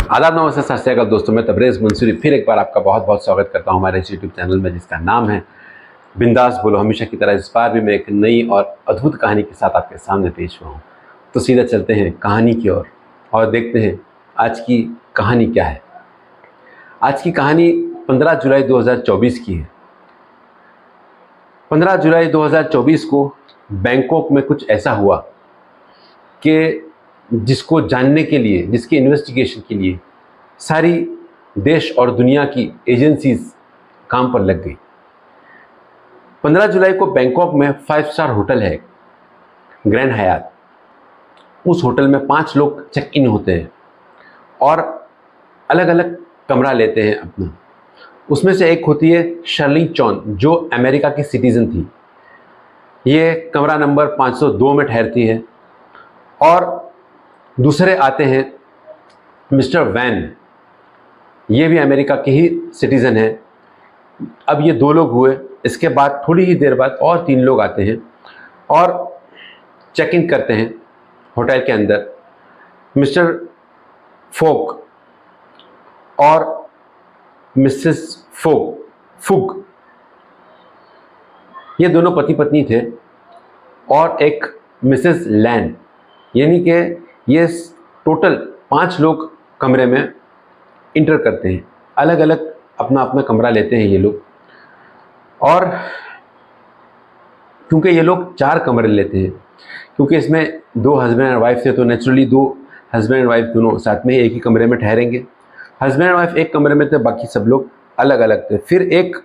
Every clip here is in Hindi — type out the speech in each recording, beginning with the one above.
आदाब, नमस्ते, सत श्री अकाल दोस्तों। मैं तबरेज़ मंसूरी फिर एक बार आपका बहुत बहुत स्वागत करता हूं हमारे इस यूट्यूब चैनल में जिसका नाम है बिंदास बोलो। हमेशा की तरह इस बार भी मैं एक नई और अद्भुत कहानी के साथ आपके सामने पेश हुआ हूँ। तो सीधा चलते हैं कहानी की ओर और देखते हैं आज की कहानी क्या है। आज की कहानी 15 जुलाई 2024 की है। 15 जुलाई 2024 को बैंकॉक में कुछ ऐसा हुआ कि जिसको जानने के लिए, जिसकी इन्वेस्टिगेशन के लिए सारी देश और दुनिया की एजेंसीज काम पर लग गई। 15 जुलाई को बैंकॉक में 5 स्टार होटल है, ग्रैंड हयात। उस होटल में 5 लोग चेक इन होते हैं और अलग अलग कमरा लेते हैं अपना। उसमें से एक होती है शर्लिन चॉन, जो अमेरिका की सिटीज़न थी। ये कमरा नंबर 502 में ठहरती है। और दूसरे आते हैं मिस्टर वैन, ये भी अमेरिका के ही सिटीज़न है। अब ये 2 लोग हुए। इसके बाद थोड़ी ही देर बाद और 3 लोग आते हैं और चेक इन करते हैं होटल के अंदर। मिस्टर फोक और मिसेस फुग, ये दोनों पति पत्नी थे। और एक मिसेस लैन, यानी कि ये टोटल 5 लोग कमरे में इंटर करते हैं। अलग अलग अपना अपना कमरा लेते हैं ये लोग। और क्योंकि ये लोग 4 कमरे लेते हैं, क्योंकि इसमें 2 हस्बैंड एंड वाइफ थे, तो नेचुरली 2 हस्बैंड एंड वाइफ दोनों साथ में एक ही कमरे में ठहरेंगे। हस्बैंड एंड वाइफ एक कमरे में थे, बाकी सब लोग अलग अलग थे। फिर एक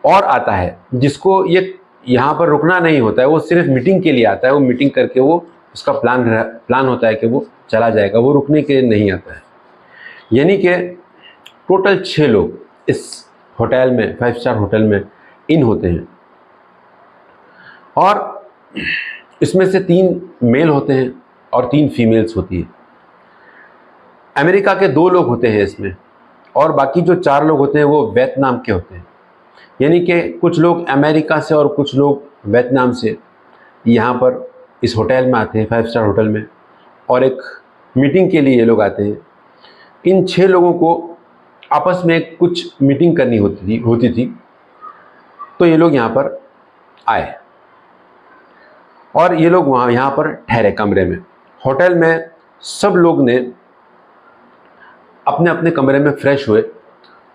और आता है जिसको ये यहाँ पर रुकना नहीं होता है, वो सिर्फ मीटिंग के लिए आता है। वो मीटिंग करके वो उसका प्लान होता है कि वो चला जाएगा, वो रुकने के लिए नहीं आता है। यानी कि टोटल 6 लोग इस होटल में, 5 स्टार होटल में इन होते हैं। और इसमें से 3 मेल होते हैं और 3 फीमेल्स होती है। अमेरिका के 2 लोग होते हैं इसमें, और बाकी जो 4 लोग होते हैं वो वियतनाम के होते हैं। यानी कि कुछ लोग अमेरिका से और कुछ लोग वियतनाम से यहाँ पर इस होटल में आते हैं, 5 स्टार होटल में, और एक मीटिंग के लिए ये लोग आते हैं। इन 6 लोगों को आपस में कुछ मीटिंग करनी होती थी, तो ये लोग यहाँ पर आए और ये लोग यहाँ पर ठहरे कमरे में। होटल में सब लोग ने अपने अपने कमरे में फ्रेश हुए।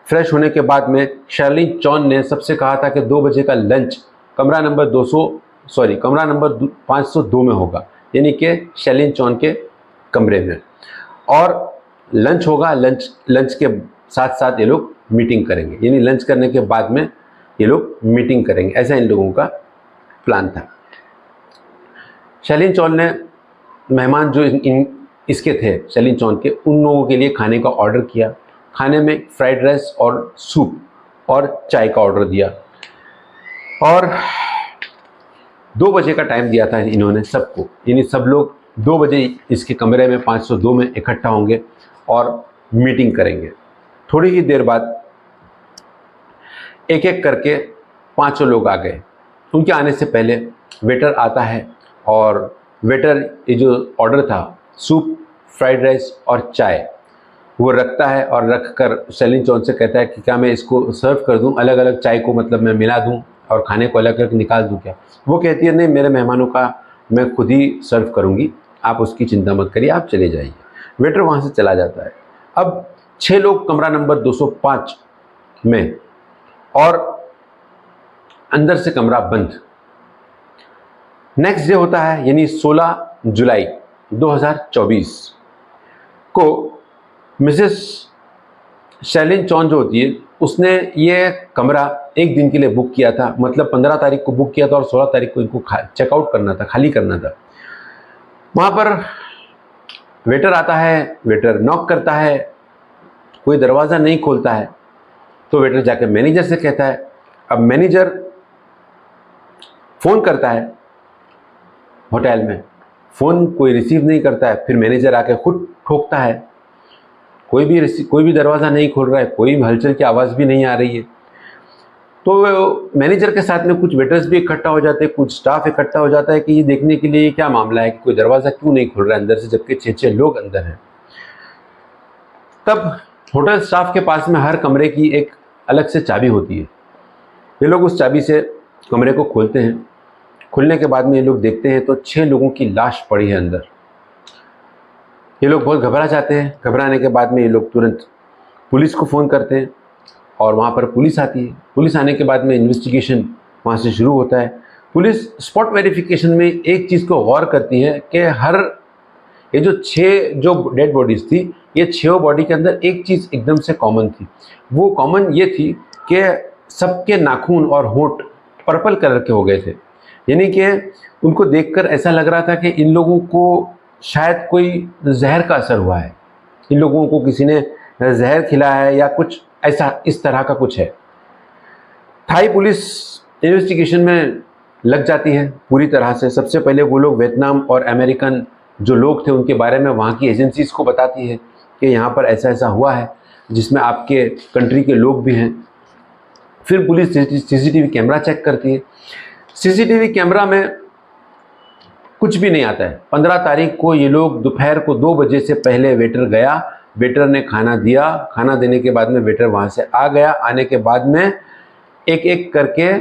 फ्रेश होने के बाद में शर्लिन चॉन ने सबसे कहा था कि 2 बजे का लंच कमरा नंबर 502 में होगा, यानी कि शर्लिन चॉन के कमरे में। और लंच होगा, लंच के साथ साथ ये लोग मीटिंग करेंगे, यानी लंच करने के बाद में ये लोग मीटिंग करेंगे। ऐसा इन लोगों का प्लान था। शर्लिन चॉन ने मेहमान जो इसके थे, शर्लिन चॉन के, उन लोगों के लिए खाने का ऑर्डर किया। खाने में फ्राइड राइस और सूप और चाय का ऑर्डर दिया। और 2 बजे का टाइम दिया था इन्होंने सबको, यानी सब लोग 2 बजे इसके कमरे में 502 में इकट्ठा होंगे और मीटिंग करेंगे। थोड़ी ही देर बाद एक एक करके 5 लोग आ गए। उनके आने से पहले वेटर आता है और वेटर ये जो ऑर्डर था, सूप, फ्राइड राइस और चाय, वो रखता है और रख कर शर्लिन चॉन से कहता है कि क्या मैं इसको सर्व कर दूं, अलग अलग चाय को मतलब मैं मिला दूं और खाने को अलग अलग निकाल दूं क्या? वो कहती है नहीं, मेरे मेहमानों का मैं खुद ही सर्व करूंगी, आप उसकी चिंता मत करिए, आप चले जाइए। वेटर वहाँ से चला जाता है। अब 6 लोग कमरा नंबर 205 में, और अंदर से कमरा बंद। नेक्स्ट डे होता है, यानी 16 जुलाई 2024 को मिसेस शर्लिन चॉन जो होती है, उसने ये कमरा 1 दिन के लिए बुक किया था। मतलब 15 तारीख को बुक किया था और 16 तारीख को इनको चेकआउट करना था, खाली करना था। वहाँ पर वेटर आता है, वेटर नॉक करता है, कोई दरवाज़ा नहीं खोलता है। तो वेटर जाकर मैनेजर से कहता है। अब मैनेजर फ़ोन करता है होटल में, फ़ोन कोई रिसीव नहीं करता है। फिर मैनेजर आके खुद ठोकता है, कोई भी दरवाज़ा नहीं खोल रहा है, कोई हलचल की आवाज़ भी नहीं आ रही है। तो मैनेजर के साथ में कुछ वेटर्स भी इकट्ठा हो जाते हैं, कुछ स्टाफ इकट्ठा हो जाता है कि ये देखने के लिए क्या मामला है कि कोई दरवाज़ा क्यों नहीं खुल रहा है अंदर से, जबकि 6 लोग अंदर हैं। तब होटल स्टाफ के पास में हर कमरे की एक अलग से चाबी होती है। ये लोग उस चाबी से कमरे को खोलते हैं। खुलने के बाद में ये लोग देखते हैं तो 6 लोगों की लाश पड़ी है अंदर। ये लोग बहुत घबरा जाते हैं। घबराने के बाद में ये लोग तुरंत पुलिस को फ़ोन करते हैं और वहाँ पर पुलिस आती है। पुलिस आने के बाद में इन्वेस्टिगेशन वहाँ से शुरू होता है। पुलिस स्पॉट वेरिफिकेशन में एक चीज़ को गौर करती है कि ये जो 6 जो डेड बॉडीज़ थी, ये 6 बॉडी के अंदर एक चीज़ एकदम से कॉमन थी। वो कॉमन ये थी कि सबके नाखून और होंठ पर्पल कलर के हो गए थे। यानी कि उनको देखकर ऐसा लग रहा था कि इन लोगों को शायद कोई जहर का असर हुआ है, इन लोगों को किसी ने जहर खिलाया है या कुछ ऐसा इस तरह का कुछ है। थाई पुलिस इन्वेस्टिगेशन में लग जाती है पूरी तरह से। सबसे पहले वो लोग वियतनाम और अमेरिकन जो लोग थे उनके बारे में वहाँ की एजेंसीज़ को बताती है कि यहाँ पर ऐसा ऐसा हुआ है, जिसमें आपके कंट्री के लोग भी हैं। फिर पुलिस सीसीटीवी कैमरा चेक करती है। सीसीटीवी कैमरा में कुछ भी नहीं आता है। 15 तारीख को ये लोग दोपहर को 2 बजे से पहले वेटर गया, वेटर ने खाना दिया, खाना देने के बाद में वेटर वहाँ से आ गया। आने के बाद में एक एक करके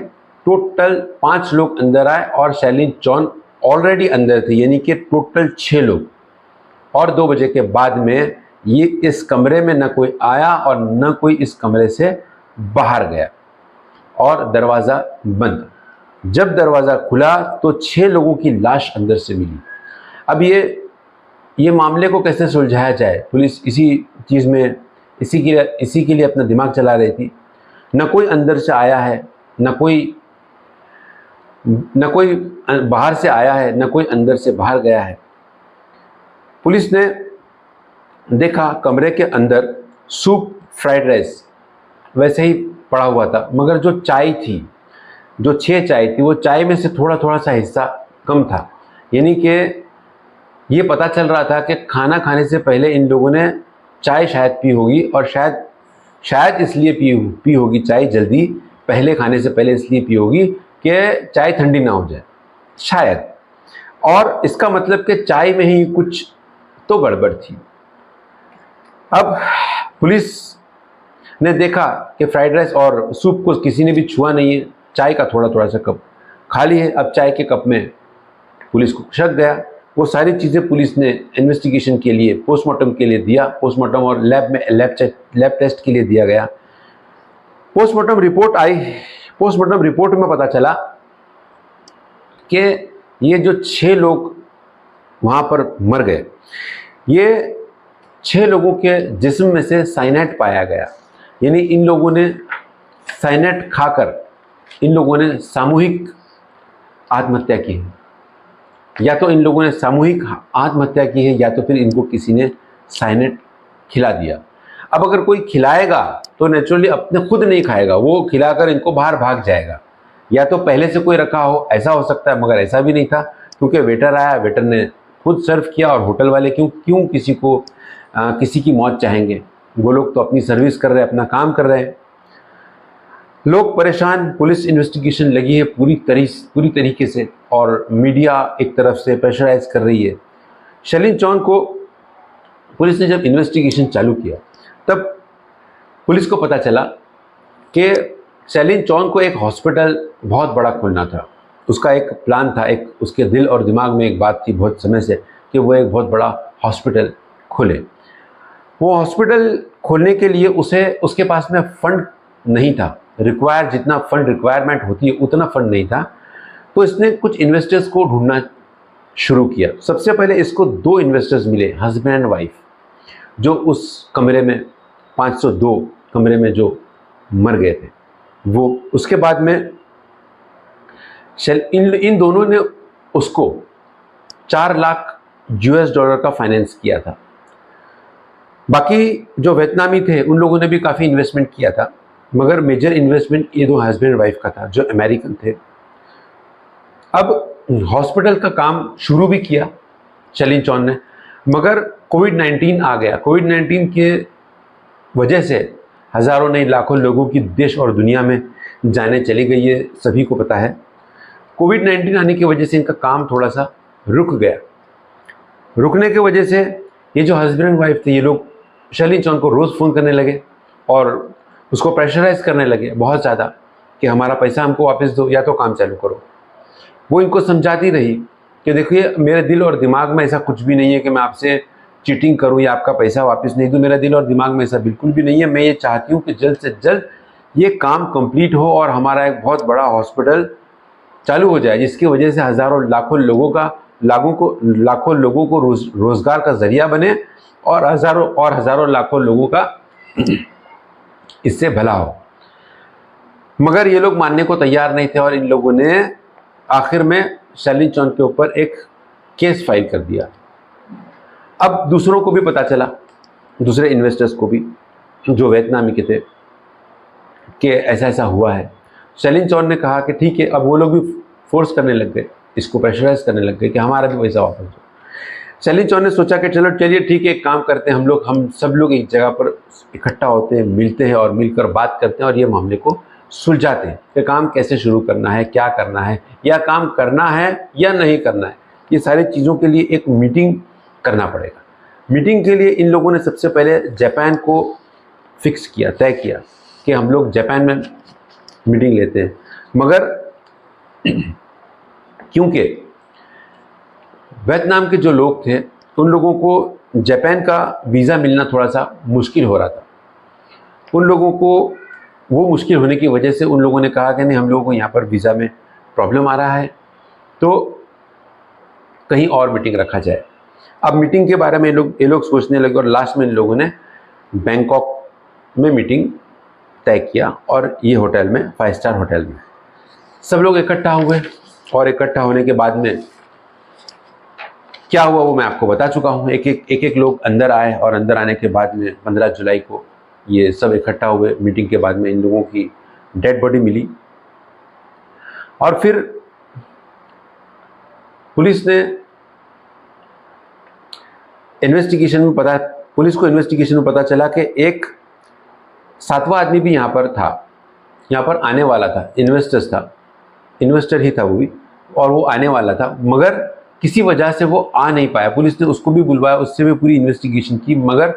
टोटल 5 लोग अंदर आए और शैलिन चौन ऑलरेडी अंदर थे, यानी कि टोटल 6 लोग। और 2 बजे के बाद में ये इस कमरे में न कोई आया और न कोई इस कमरे से बाहर गया और दरवाज़ा बंद। जब दरवाज़ा खुला तो 6 लोगों की लाश अंदर से मिली। अब ये मामले को कैसे सुलझाया जाए, पुलिस इसी चीज़ में इसी के लिए अपना दिमाग चला रही थी। न कोई अंदर से आया है, न कोई बाहर से आया है, न कोई अंदर से बाहर गया है। पुलिस ने देखा कमरे के अंदर सूप फ्राइड राइस वैसे ही पड़ा हुआ था, मगर जो चाय थी, जो 6 चाय थी, वो चाय में से थोड़ा थोड़ा सा हिस्सा कम था। यानी कि ये पता चल रहा था कि खाना खाने से पहले इन लोगों ने चाय शायद पी होगी और शायद इसलिए पी होगी चाय जल्दी, पहले खाने से पहले इसलिए पी होगी कि चाय ठंडी ना हो जाए शायद। और इसका मतलब कि चाय में ही कुछ तो गड़बड़ थी। अब पुलिस ने देखा कि फ्राइड राइस और सूप को किसी ने भी छुआ नहीं है, चाय का थोड़ा थोड़ा सा कप खाली है। अब चाय के कप में पुलिस को शक गया। वो सारी चीज़ें पुलिस ने इन्वेस्टिगेशन के लिए, पोस्टमार्टम के लिए दिया। पोस्टमार्टम और लैब टेस्ट के लिए दिया गया। पोस्टमार्टम रिपोर्ट आई। पोस्टमार्टम रिपोर्ट में पता चला कि ये जो 6 लोग वहाँ पर मर गए, ये 6 लोगों के जिस्म में से साइनाइड पाया गया। यानी इन लोगों ने साइनाइड खाकर इन लोगों ने सामूहिक आत्महत्या की है। या तो इन लोगों ने सामूहिक आत्महत्या की है या तो फिर इनको किसी ने साइनाइड खिला दिया। अब अगर कोई खिलाएगा तो नेचुरली अपने खुद नहीं खाएगा, वो खिलाकर इनको बाहर भाग जाएगा। या तो पहले से कोई रखा हो, ऐसा हो सकता है, मगर ऐसा भी नहीं था क्योंकि वेटर आया, वेटर ने खुद सर्व किया। और होटल वाले क्यों किसी की मौत चाहेंगे? वो लोग तो अपनी सर्विस कर रहे हैं, अपना काम कर रहे हैं। लोग परेशान, पुलिस इन्वेस्टिगेशन लगी है पूरी तरीके से और मीडिया एक तरफ से प्रेशराइज कर रही है। शैलिन चौन को पुलिस ने जब इन्वेस्टिगेशन चालू किया तब पुलिस को पता चला कि शैलिन चौन को एक हॉस्पिटल बहुत बड़ा खोलना था। उसका एक प्लान था, एक उसके दिल और दिमाग में एक बात थी बहुत समय से कि वो एक बहुत बड़ा हॉस्पिटल खोले। वो हॉस्पिटल खोलने के लिए उसके पास में फंड नहीं था, जितना फंड रिक्वायरमेंट होती है उतना फंड नहीं था। तो इसने कुछ इन्वेस्टर्स को ढूंढना शुरू किया। सबसे पहले इसको 2 इन्वेस्टर्स मिले, हस्बैंड एंड वाइफ, जो उस कमरे में 502 कमरे में जो मर गए थे वो। उसके बाद में इन दोनों ने उसको $4 लाख का फाइनेंस किया था। बाकी जो वियतनामी थे उन लोगों ने भी काफ़ी इन्वेस्टमेंट किया था, मगर मेजर इन्वेस्टमेंट ये 2 हस्बैंड वाइफ का था जो अमेरिकन थे। अब हॉस्पिटल का काम शुरू भी किया शैलिन चौन ने, मगर कोविड-19 आ गया। कोविड-19 के वजह से हज़ारों नहीं लाखों लोगों की देश और दुनिया में जानें चली गई, ये सभी को पता है। कोविड-19 आने की वजह से इनका काम थोड़ा सा रुक गया। रुकने की वजह से ये जो हस्बैंड एंड वाइफ थे ये लोग शैलिन चौन को रोज़ फ़ोन करने लगे और उसको प्रेशराइज़ करने लगे बहुत ज़्यादा कि हमारा पैसा हमको वापस दो या तो काम चालू करो। वो इनको समझाती रही कि देखिए मेरे दिल और दिमाग में ऐसा कुछ भी नहीं है कि मैं आपसे चीटिंग करूं या आपका पैसा वापस नहीं दूं। मेरा दिल और दिमाग में ऐसा बिल्कुल भी नहीं है। मैं ये चाहती हूं कि जल्द से जल्द ये काम कंप्लीट हो और हमारा एक बहुत बड़ा हॉस्पिटल चालू हो जाए, जिसकी वजह से हज़ारों लाखों लोगों को रोज़गार का ज़रिया बने और हज़ारों लाखों लोगों का इससे भला हो। मगर ये लोग मानने को तैयार नहीं थे और इन लोगों ने आखिर में शैलिन चौन के ऊपर एक केस फाइल कर दिया। अब दूसरों को भी पता चला, दूसरे इन्वेस्टर्स को भी जो वियतनामी के थे, कि ऐसा ऐसा हुआ है। शैलिन चौन ने कहा कि ठीक है। अब वो लोग भी फोर्स करने लग गए, इसको प्रेशराइज करने लग गए कि हमारा भी पैसा वापस दो। शैलिन चौन ने सोचा कि चलो चलिए ठीक है, एक काम करते हैं, हम सब लोग एक जगह पर इकट्ठा होते हैं, मिलते हैं और मिलकर बात करते हैं और ये मामले को सुलझाते हैं कि काम कैसे शुरू करना है, क्या करना है, या काम करना है या नहीं करना है। ये सारी चीज़ों के लिए एक मीटिंग करना पड़ेगा। मीटिंग के लिए इन लोगों ने सबसे पहले जापान को फिक्स किया, तय किया कि हम लोग जापान में मीटिंग लेते हैं। मगर क्योंकि वियतनाम के जो लोग थे उन लोगों को जापान का वीज़ा मिलना थोड़ा सा मुश्किल हो रहा था। उन लोगों को वो मुश्किल होने की वजह से उन लोगों ने कहा कि नहीं, हम लोगों को यहाँ पर वीज़ा में प्रॉब्लम आ रहा है, तो कहीं और मीटिंग रखा जाए। अब मीटिंग के बारे में ये लोग सोचने लगे और लास्ट में इन लोगों ने बैंकॉक में मीटिंग तय किया और ये होटल में, 5 स्टार होटल में सब लोग इकट्ठा हुए। और इकट्ठा होने के बाद में क्या हुआ वो मैं आपको बता चुका हूँ। एक लोग अंदर आए और अंदर आने के बाद में 15 जुलाई को ये सब इकट्ठा हुए। मीटिंग के बाद में इन लोगों की डेड बॉडी मिली और फिर पुलिस को इन्वेस्टिगेशन में पता चला कि एक 7वां आदमी भी यहाँ पर आने वाला था, इन्वेस्टर ही था वो भी, और वो आने वाला था मगर किसी वजह से वो आ नहीं पाया। पुलिस ने उसको भी बुलवाया, उससे भी पूरी इन्वेस्टिगेशन की, मगर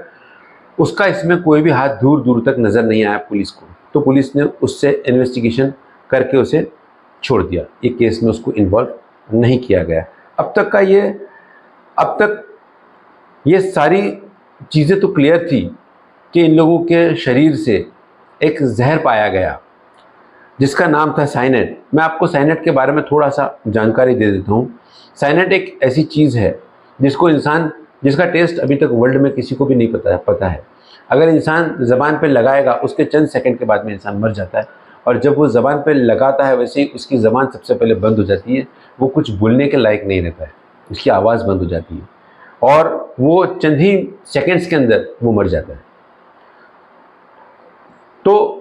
उसका इसमें कोई भी हाथ दूर दूर तक नज़र नहीं आया पुलिस को। तो पुलिस ने उससे इन्वेस्टिगेशन करके उसे छोड़ दिया, ये केस में उसको इन्वॉल्व नहीं किया गया। अब तक ये सारी चीज़ें तो क्लियर थी कि इन लोगों के शरीर से एक जहर पाया गया जिसका नाम था साइनेट। मैं आपको साइनेट के बारे में थोड़ा सा जानकारी दे देता हूँ। साइनेट एक ऐसी चीज़ है जिसका टेस्ट अभी तक वर्ल्ड में किसी को भी नहीं पता है। अगर इंसान ज़बान पे लगाएगा उसके चंद सेकंड के बाद में इंसान मर जाता है, और जब वो ज़बान पे लगाता है वैसे ही उसकी ज़बान सबसे पहले बंद हो जाती है, वो कुछ बोलने के लायक नहीं रहता है, उसकी आवाज़ बंद हो जाती है और वो चंद ही सेकेंड्स के अंदर वो मर जाता है। तो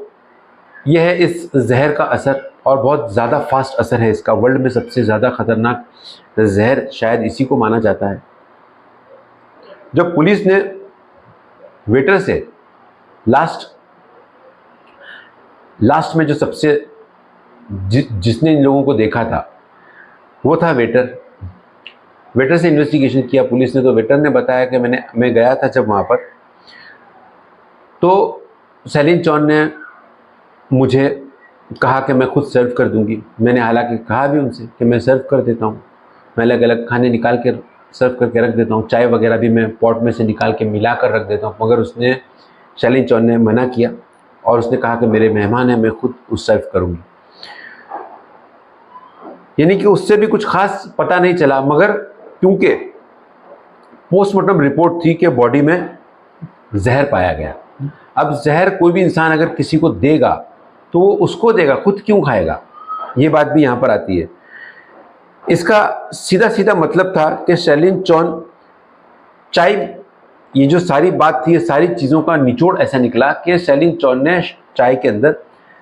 यह है इस जहर का असर, और बहुत ज़्यादा फास्ट असर है इसका। वर्ल्ड में सबसे ज़्यादा ख़तरनाक जहर शायद इसी को माना जाता है। जब पुलिस ने वेटर से लास्ट में जो सबसे जिसने इन लोगों को देखा था वो था वेटर से इन्वेस्टिगेशन किया पुलिस ने। तो वेटर ने बताया कि मैं गया था जब वहाँ पर, तो शैलिन चौन ने मुझे कहा कि मैं खुद सर्व कर दूंगी। मैंने हालांकि कहा भी उनसे कि मैं सर्व कर देता हूँ, मैं अलग अलग खाने निकाल के सर्व करके रख देता हूँ, चाय वगैरह भी मैं पॉट में से निकाल के मिला कर रख देता हूँ। मगर शैलिन चौन ने मना किया और उसने कहा कि मेरे मेहमान हैं, मैं खुद उस सर्व करूँगी। यानी कि उससे भी कुछ खास पता नहीं चला, मगर क्योंकि पोस्टमार्टम रिपोर्ट थी कि बॉडी में जहर पाया गया। अब जहर कोई भी इंसान अगर किसी को देगा तो वो उसको देगा, खुद क्यों खाएगा, ये बात भी यहाँ पर आती है। इसका सीधा सीधा मतलब था कि शैलिन चौन ये जो सारी बात थी, ये सारी चीज़ों का निचोड़ ऐसा निकला कि शैलिन चौन ने चाय के अंदर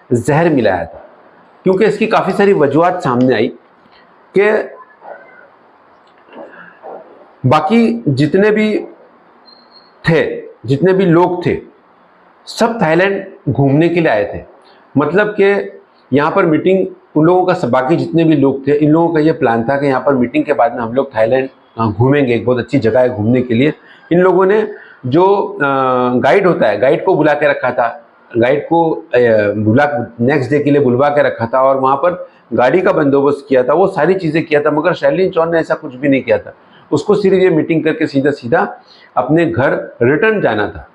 जहर मिलाया था। क्योंकि इसकी काफ़ी सारी वजूहात सामने आई कि बाकी जितने भी लोग थे सब थाईलैंड घूमने के लिए आए थे। मतलब कि यहाँ पर मीटिंग उन लोगों का, बाकी जितने भी लोग थे, इन लोगों का ये प्लान था कि यहाँ पर मीटिंग के बाद में हम लोग थाईलैंड घूमेंगे, एक बहुत अच्छी जगह है घूमने के लिए। इन लोगों ने जो गाइड होता है, गाइड को बुला के रखा था, गाइड को बुला नेक्स्ट डे के लिए बुलवा के रखा था और वहाँ पर गाड़ी का बंदोबस्त किया था, वो सारी चीज़ें किया था, मगर शैलिन चौन ने ऐसा कुछ भी नहीं किया था। उसको सिर्फ ये मीटिंग करके सीधा सीधा अपने घर रिटर्न जाना था।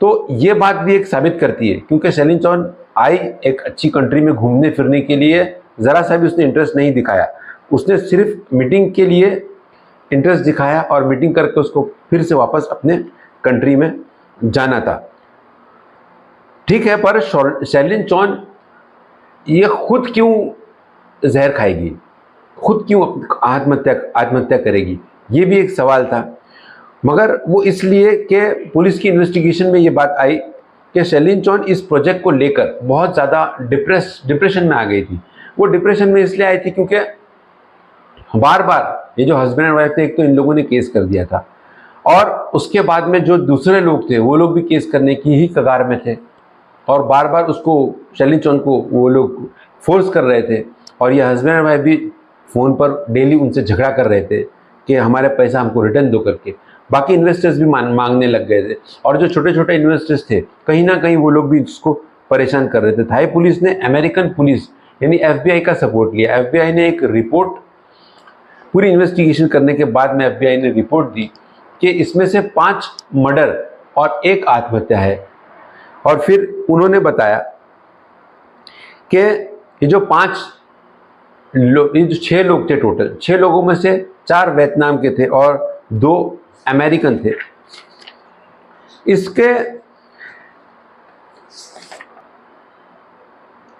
तो ये बात भी एक साबित करती है, क्योंकि शैलिन चौन आई एक अच्छी कंट्री में घूमने फिरने के लिए, ज़रा सा भी उसने इंटरेस्ट नहीं दिखाया। उसने सिर्फ मीटिंग के लिए इंटरेस्ट दिखाया और मीटिंग करके उसको फिर से वापस अपने कंट्री में जाना था। ठीक है, पर शैलिन चौन ये खुद क्यों जहर खाएगी, खुद क्यों आत्महत्या करेगी, ये भी एक सवाल था। मगर वो इसलिए कि पुलिस की इन्वेस्टिगेशन में ये बात आई कि शैलिन चौन इस प्रोजेक्ट को लेकर बहुत ज़्यादा डिप्रेशन में आ गई थी। वो डिप्रेशन में इसलिए आई थी क्योंकि बार बार ये जो हस्बैंड एंड वाइफ थे, एक तो इन लोगों ने केस कर दिया था और उसके बाद में जो दूसरे लोग थे वो लोग भी केस करने की ही कगार में थे और बार बार उसको शैलिन चौन को वो लोग फोर्स कर रहे थे और ये हस्बैंड एंड वाइफ भी फ़ोन पर डेली उनसे झगड़ा कर रहे थे कि हमारे पैसा हमको रिटर्न दो करके। बाकी इन्वेस्टर्स भी मांगने लग गए थे और जो छोटे छोटे इन्वेस्टर्स थे कहीं ना कहीं वो लोग भी उसको परेशान कर रहे थे। थाई पुलिस ने अमेरिकन पुलिस यानी FBI का सपोर्ट लिया। FBI ने एक रिपोर्ट, पूरी इन्वेस्टिगेशन करने के बाद में FBI ने रिपोर्ट दी कि इसमें से 5 मर्डर और 1 आत्महत्या है। और फिर उन्होंने बताया कि ये जो 6 लोग थे, टोटल 6 लोगों में से 4 वियतनाम के थे और 2 अमेरिकन थे। इसके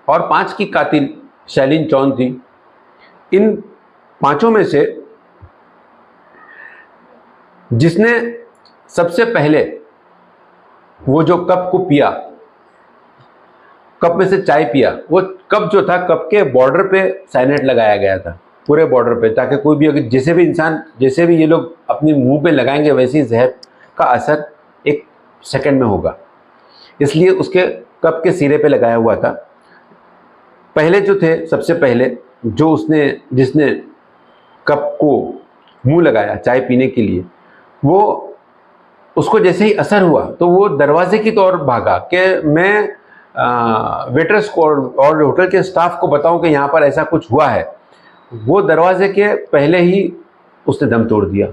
और 5 की कातिल शैलिन चौन थी। इन 5 में से जिसने सबसे पहले वो जो कप को पिया, कप में से चाय पिया, वो कप जो था, कप के बॉर्डर पे साइनेट लगाया गया था, पूरे बॉर्डर पे, ताकि कोई भी अगर जैसे भी इंसान, जैसे भी ये लोग अपने मुंह पे लगाएंगे वैसे ही जहर का असर 1 सेकंड में होगा, इसलिए उसके कप के सिरे पे लगाया हुआ था। पहले जो थे, सबसे पहले जो जिसने कप को मुंह लगाया चाय पीने के लिए, वो उसको जैसे ही असर हुआ तो वो दरवाजे की तरफ भागा कि मैं वेटर्स को और होटल के स्टाफ को बताऊं कि यहाँ पर ऐसा कुछ हुआ है। वो दरवाजे के पहले ही उसने दम तोड़ दिया,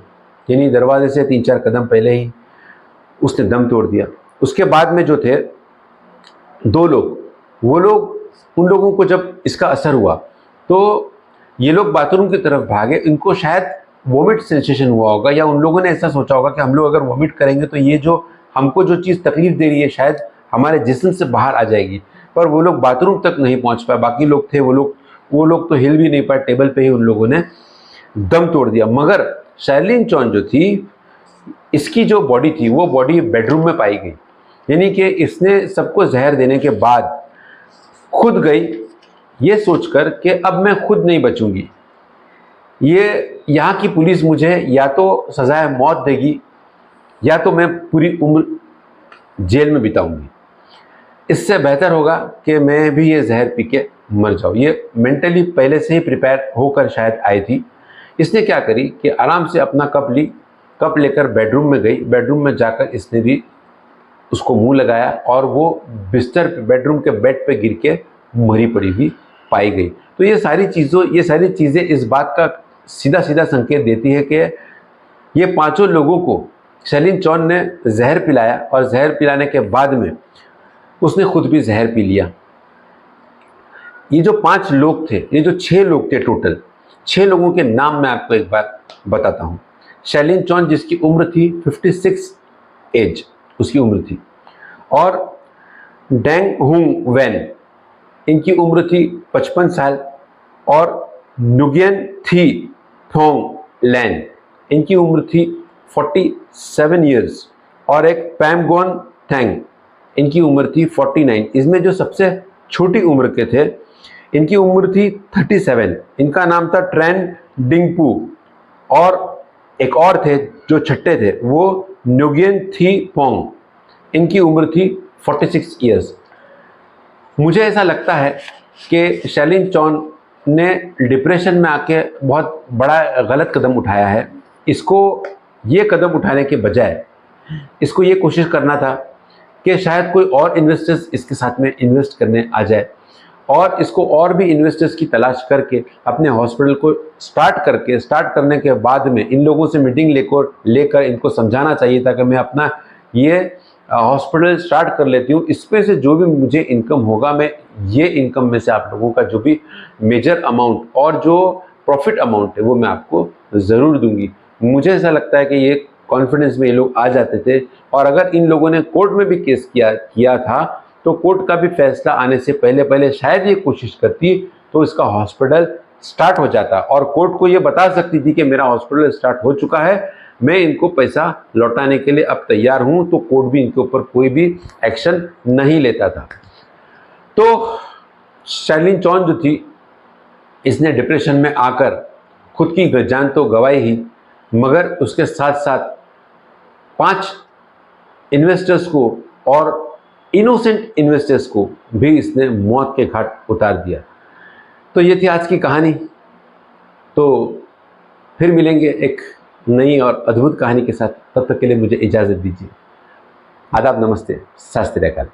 यानी दरवाजे से 3-4 कदम पहले ही उसने दम तोड़ दिया। उसके बाद में जो थे 2 लोग, वो लोग, उन लोगों को जब इसका असर हुआ तो ये लोग बाथरूम की तरफ भागे। इनको शायद वॉमिट सेंसेशन हुआ होगा या उन लोगों ने ऐसा सोचा होगा कि हम लोग अगर वॉमिट करेंगे तो ये जो हमको जो चीज़ तकलीफ दे रही है शायद हमारे जिस्म से बाहर आ जाएगी, पर वो लोग बाथरूम तक नहीं पहुंच पाए। बाकी लोग थे, वो लोग तो हिल भी नहीं पाए, टेबल पे ही उन लोगों ने दम तोड़ दिया। मगर शैलिन चौन जो थी, इसकी जो बॉडी थी वो बॉडी बेडरूम में पाई गई, यानी कि इसने सबको जहर देने के बाद खुद गई ये सोचकर कि अब मैं खुद नहीं बचूंगी, ये यहाँ की पुलिस मुझे या तो सजाए मौत देगी या तो मैं पूरी उम्र जेल में बिताऊंगी। इससे बेहतर होगा कि मैं भी ये जहर पी के मर जाऊँ। ये मेंटली पहले से ही प्रिपेयर होकर शायद आई थी। इसने क्या करी कि आराम से अपना कप लेकर बेडरूम में गई। बेडरूम में जाकर इसने भी उसको मुंह लगाया और वो बिस्तर पे, बेडरूम के बेड पे गिर के मरी पड़ी हुई पाई गई। तो ये सारी चीज़ें इस बात का सीधा सीधा संकेत देती है कि ये 5 लोगों को शैलिन चौन ने जहर पिलाया और जहर पिलाने के बाद में उसने खुद भी जहर पी लिया। ये जो 5 लोग थे, ये जो 6 लोग थे, टोटल 6 लोगों के नाम मैं आपको एक बार बताता हूँ। शैलिन चौन जिसकी उम्र थी 56 एज उसकी उम्र थी, और डेंग हुंग वैन इनकी उम्र थी 55 साल, और नुगियन थी थोंग लैन इनकी उम्र थी 47 ईयर्स, और एक पैमगोन थैंग इनकी उम्र थी 49। इसमें जो सबसे छोटी उम्र के थे इनकी उम्र थी 37, इनका नाम था ट्रेन डिंगपू, और एक और थे जो छठे थे वो नुगियन थी पोंग, इनकी उम्र थी 46 ईयर्स। मुझे ऐसा लगता है कि शैलिन चौन ने डिप्रेशन में आके बहुत बड़ा गलत कदम उठाया है। इसको ये कदम उठाने के बजाय इसको ये कोशिश करना था कि शायद कोई और इन्वेस्टर्स इसके साथ में इन्वेस्ट करने आ जाए और इसको और भी इन्वेस्टर्स की तलाश करके अपने हॉस्पिटल को स्टार्ट करने के बाद में इन लोगों से मीटिंग लेकर इनको समझाना चाहिए था कि मैं अपना ये हॉस्पिटल स्टार्ट कर लेती हूँ, इसमें से जो भी मुझे इनकम होगा मैं ये इनकम में से आप लोगों का जो भी मेजर अमाउंट और जो प्रॉफिट अमाउंट है वो मैं आपको ज़रूर दूंगी। मुझे ऐसा लगता है कि ये कॉन्फिडेंस में ये लोग आ जाते थे और अगर इन लोगों ने कोर्ट में भी केस किया था तो कोर्ट का भी फैसला आने से पहले शायद ये कोशिश करती तो इसका हॉस्पिटल स्टार्ट हो जाता और कोर्ट को ये बता सकती थी कि मेरा हॉस्पिटल स्टार्ट हो चुका है, मैं इनको पैसा लौटाने के लिए अब तैयार हूं, तो कोर्ट भी इनके ऊपर कोई भी एक्शन नहीं लेता था। तो शर्लिन चौन जो थी इसने डिप्रेशन में आकर खुद की जान तो गंवाई ही, मगर उसके साथ साथ 5 इन्वेस्टर्स को और इनोसेंट इन्वेस्टर्स को भी इसने मौत के घाट उतार दिया। तो ये थी आज की कहानी। तो फिर मिलेंगे एक नई और अद्भुत कहानी के साथ, तब तक के लिए मुझे इजाज़त दीजिए। आदाब, नमस्ते, सत श्री अकाल।